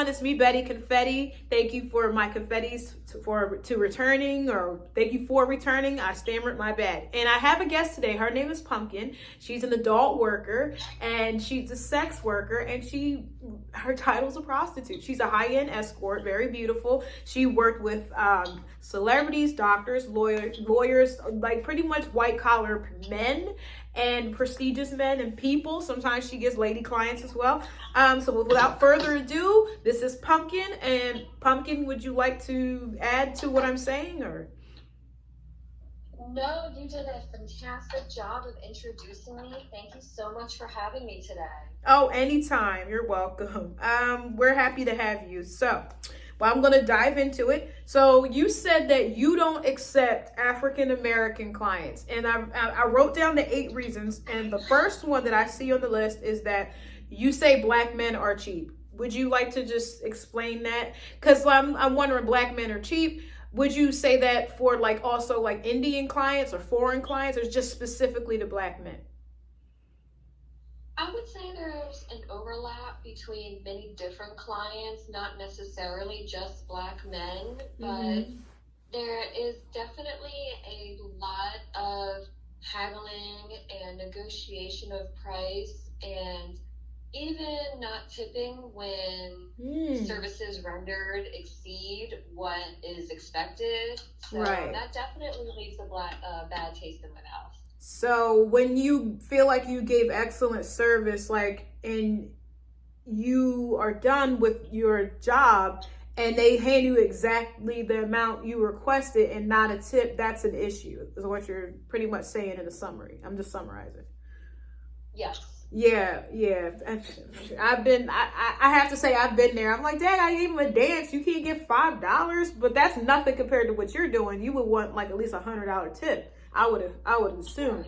everyone. It's me, Betty Confetti. Thank you for my confettis to returning, or thank you for returning. I stammered, my bad. And I have a guest today. Her name is Pumpkin. She's an adult worker and she's a sex worker, and her title's a prostitute. She's a high-end escort, very beautiful. She worked with celebrities, doctors, lawyers, like pretty much white-collar men and prestigious men and people. Sometimes she gets lady clients as well. So without further ado, this is Pumpkin. And Pumpkin, would you like to add to what I'm saying, or? No, you did a fantastic job of introducing me. Thank you so much for having me today. Oh, anytime. You're welcome. We're happy to have you. So, well, I'm going to dive into it. So you said that you don't accept African-American clients. And I wrote down the 8 reasons. And the first one that I see on the list is that you say black men are cheap. Would you like to just explain that? Because I'm wondering, black men are cheap. Would you say that for like also like Indian clients or foreign clients, or just specifically to black men? I would say there's an overlap between many different clients, not necessarily just black men, but there is definitely a lot of haggling and negotiation of price, and even not tipping when services rendered exceed what is expected. So right. That definitely leaves a bad taste in my mouth. So when you feel like you gave excellent service, like, and you are done with your job and they hand you exactly the amount you requested and not a tip, that's an issue, is what you're pretty much saying in a summary. I'm just summarizing. Yes. Yeah. I have to say I've been there. I'm like, Dad, I gave him a dance. You can't get $5, but that's nothing compared to what you're doing. You would want like at least $100 tip. I would assume.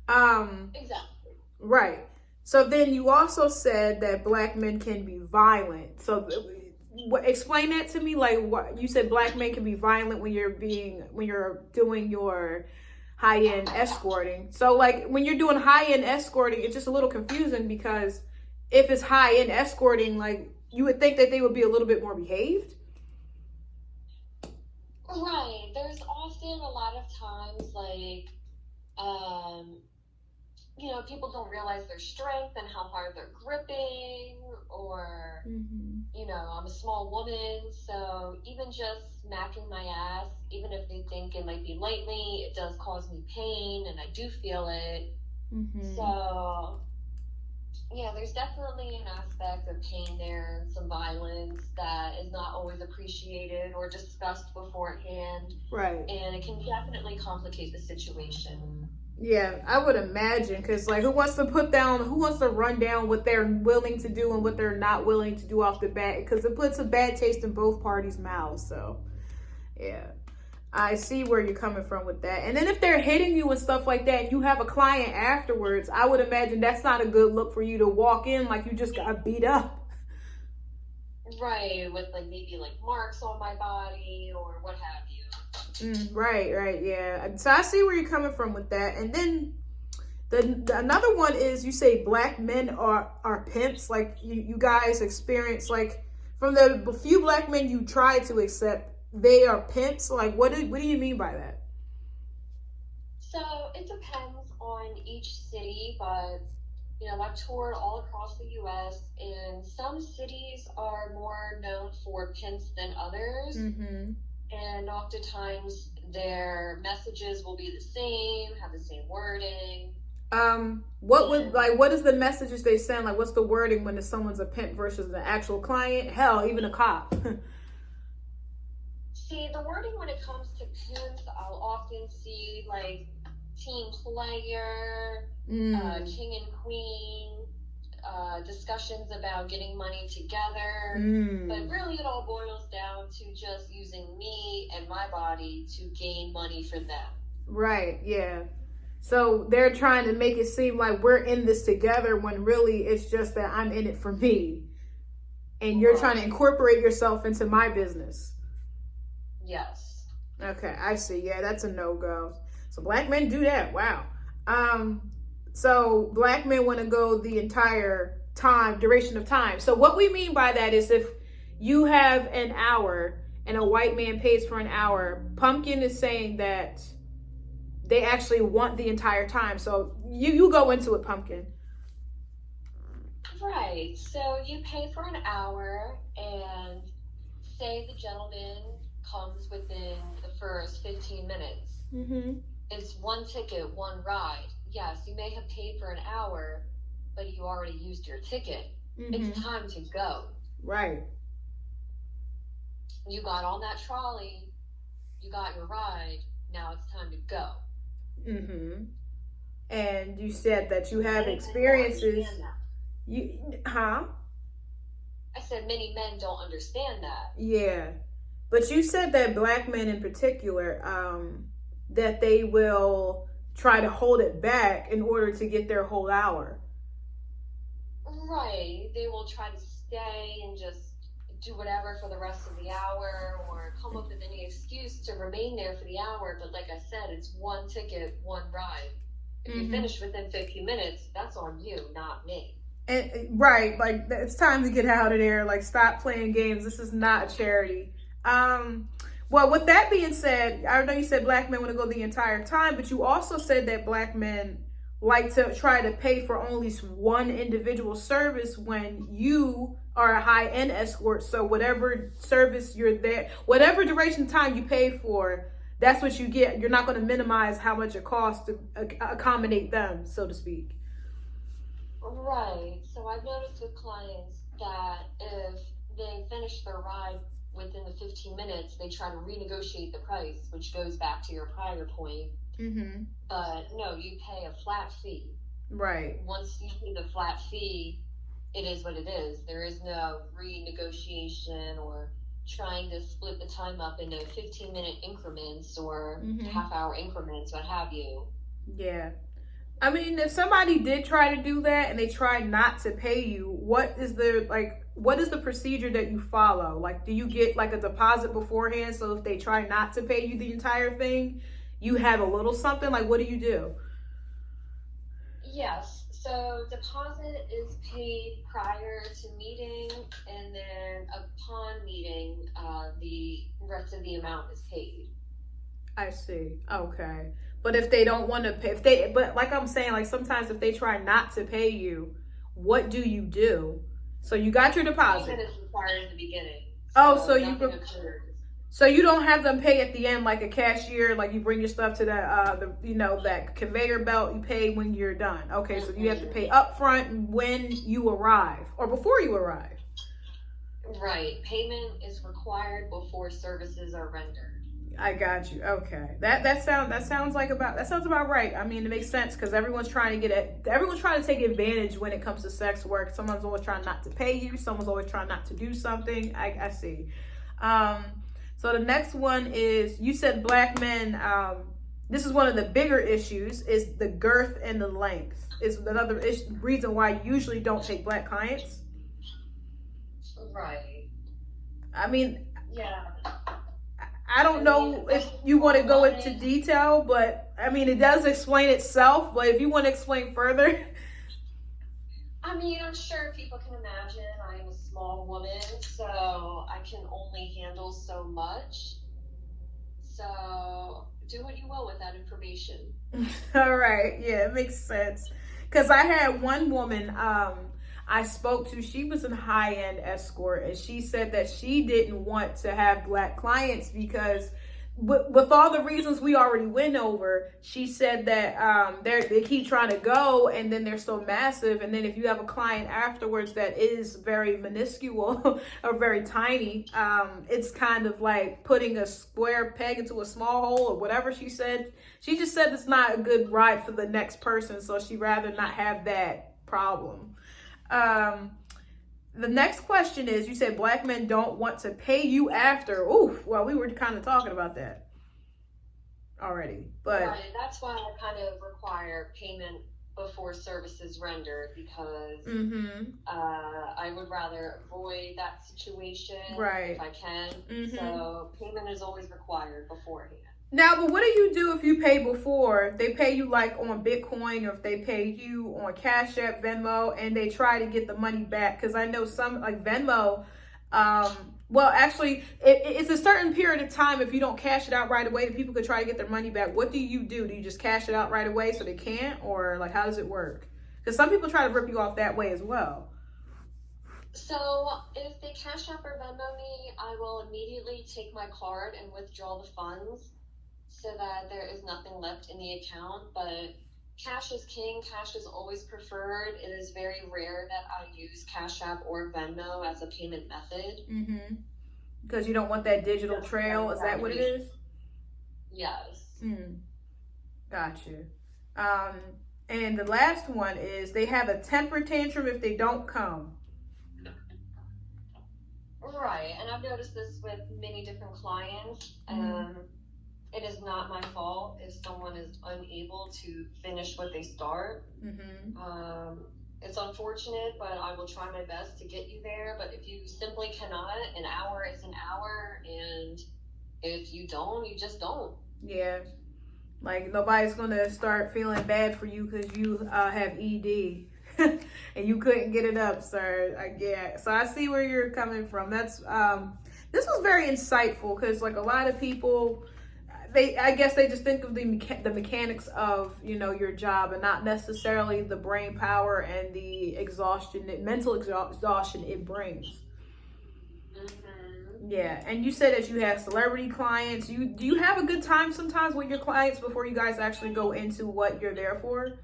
Exactly. Right. So then you also said that black men can be violent. So explain that to me. Like, what you said, black men can be violent when you're doing your high-end escorting. So like when you're doing high-end escorting, it's just a little confusing, because if it's high-end escorting, like you would think that they would be a little bit more behaved. Right. There's often a lot of times like, people don't realize their strength and how hard they're gripping, or, I'm a small woman, so even just smacking my ass, even if they think it might be lightly, it does cause me pain, and I do feel it. So, yeah, there's definitely an aspect of pain there, and some violence that is not always appreciated or discussed beforehand. Right. And it can definitely complicate the situation. Yeah, I would imagine, because like who wants to run down what they're willing to do and what they're not willing to do off the bat, because it puts a bad taste in both parties' mouths. So yeah, I see where you're coming from with that. And then if they're hitting you and stuff like that and you have a client afterwards, I would imagine that's not a good look for you to walk in like you just got beat up. Right, with like maybe like marks on my body or what have you. Right, yeah. So I see where you're coming from with that. And then another one is, you say black men are pimps. Like you guys experience, like from the few black men you try to accept, they are pimps. Like what do you mean by that? So it depends on each city, but I've toured all across the U.S. and some cities are more known for pimps than others. And oftentimes their messages will be the same, have the same wording. What is the messages they send? Like, what's the wording when someone's a pimp versus an actual client? Hell, even a cop. See, the wording when it comes to pimps, I'll often see like team player, king and queen, discussions about getting money together, but really it all boils down to just using me and my body to gain money for them. Right, yeah. So they're trying to make it seem like we're in this together, when really it's just that I'm in it for me, and you're trying to incorporate yourself into my business. Yes. Okay, I see. Yeah, that's a no-go. So black men do that. Wow. So black men want to go the entire duration of time. So what we mean by that is, if you have an hour and a white man pays for an hour, Pumpkin is saying that they actually want the entire time. So you go into it, Pumpkin. Right. So you pay for an hour, and say the gentleman comes within the first 15 minutes. Mm-hmm. It's one ticket, one ride. Yes, you may have paid for an hour, but you already used your ticket. Mm-hmm. It's time to go. Right. You got on that trolley, you got your ride, now it's time to go. Mm-hmm. And you said that you have Many experiences. men don't understand that. I said many men don't understand that. Yeah. But you said that black men in particular, that they will try to hold it back in order to get their whole hour. Right. They will try to stay and just do whatever for the rest of the hour, or come up with any excuse to remain there for the hour. But like I said, it's one ticket, one ride. If you finish within 15 minutes, that's on you, not me. And right, like it's time to get out of there. Like, stop playing games. This is not a charity. Well, with that being said, I know you said black men want to go the entire time, but you also said that black men like to try to pay for only one individual service when you are a high-end escort. So whatever service you're there, whatever duration of time you pay for, that's what you get. You're not going to minimize how much it costs to accommodate them, so to speak. Right. So I've noticed with clients that if they finish their ride within the 15 minutes, they try to renegotiate the price, which goes back to your prior point. Mm-hmm. But no, you pay a flat fee. Right. Once you pay the flat fee, it is what it is. There is no renegotiation or trying to split the time up into 15-minute increments or half-hour increments, what have you. Yeah. I mean, if somebody did try to do that and they try not to pay you, what is the procedure that you follow? Like, do you get like a deposit beforehand? So if they try not to pay you the entire thing, you have a little something? Like, what do you do? Yes. So deposit is paid prior to meeting, and then upon meeting, the rest of the amount is paid. I see. Okay. But if they don't want to pay, but like I'm saying, like sometimes if they try not to pay you, what do you do? So you got your deposit. Payment is required at the beginning. So you don't have them pay at the end like a cashier, like you bring your stuff to that conveyor belt, you pay when you're done. Okay, so you have to pay up front when you arrive or before you arrive. Right. Payment is required before services are rendered. I got you. Okay. That sounds about right. I mean, it makes sense because everyone's trying to take advantage when it comes to sex work. Someone's always trying not to pay you. Someone's always trying not to do something. I see. So the next one is, you said black men, this is one of the bigger issues, is the girth and the length. Is another reason why you usually don't take black clients. Right. I mean, yeah. I don't know if you want to go into detail, but I mean, it does explain itself. But if you want to explain further. I mean, I'm sure people can imagine I am a small woman, so I can only handle so much. So do what you will with that information. All right. Yeah, it makes sense. Because I had one woman I spoke to, she was a high-end escort, and she said that she didn't want to have black clients because with all the reasons we already went over, she said that they keep trying to go, and then they're so massive, and then if you have a client afterwards that is very minuscule or very tiny, it's kind of like putting a square peg into a small hole or whatever she said. She just said it's not a good ride for the next person, so she'd rather not have that problem. The next question is, you said black men don't want to pay you after. Oof, well, we were kind of talking about that already, but right, that's why I kind of require payment before services rendered, because I would rather avoid that situation if I can. So payment is always required beforehand. Now, but what do you do if you pay before? They pay you like on Bitcoin, or if they pay you on Cash App, Venmo, and they try to get the money back? Because I know some, like Venmo, Well, actually, it's a certain period of time. If you don't cash it out right away, the people could try to get their money back. What do you do? Do you just cash it out right away so they can't? Or like, how does it work? Because some people try to rip you off that way as well. So if they Cash App or Venmo me, I will immediately take my card and withdraw the funds so that there is nothing left in the account. But cash is king. Cash is always preferred. It is very rare that I use Cash App or Venmo as a payment method. Mm-hmm. Because you don't want that digital trail. Is that what it is? Yes. Gotcha. And the last one is they have a temper tantrum if they don't come. Right, and I've noticed this with many different clients. It is not my fault if someone is unable to finish what they start. It's unfortunate, but I will try my best to get you there. But if you simply cannot, an hour is an hour, and if you don't, you just don't. Yeah. Like, nobody's going to start feeling bad for you because you have ED and you couldn't get it up, sir. Yeah. So I see where you're coming from. That's this was very insightful because, like, a lot of people, I guess they just think of the mechanics of, you know, your job and not necessarily the brain power and the mental exhaustion it brings. Yeah, and you said that you have celebrity clients. Do you have a good time sometimes with your clients before you guys actually go into what you're there for?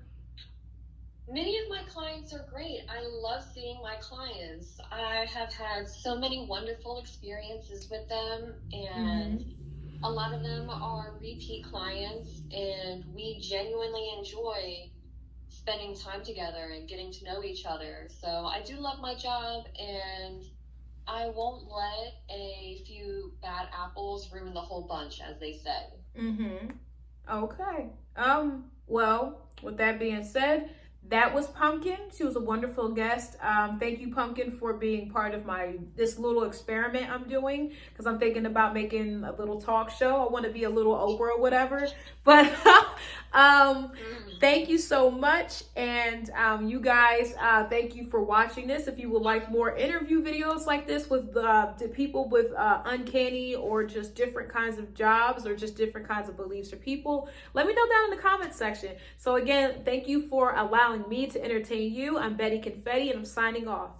Many of my clients are great. I love seeing my clients. I have had so many wonderful experiences with them, and a lot of them are repeat clients, and we genuinely enjoy spending time together and getting to know each other. So I do love my job, and I won't let a few bad apples ruin the whole bunch, as they say. Okay. Well, with that being said, that was Pumpkin. She was a wonderful guest. Thank you, Pumpkin, for being part of this little experiment I'm doing, because I'm thinking about making a little talk show. I want to be a little Oprah or whatever. But thank you so much. And you guys, thank you for watching this. If you would like more interview videos like this with the people with uncanny or just different kinds of jobs or just different kinds of beliefs or people, let me know down in the comments section. So again, thank you for allowing me to entertain you. I'm Betty Confetti, and I'm signing off.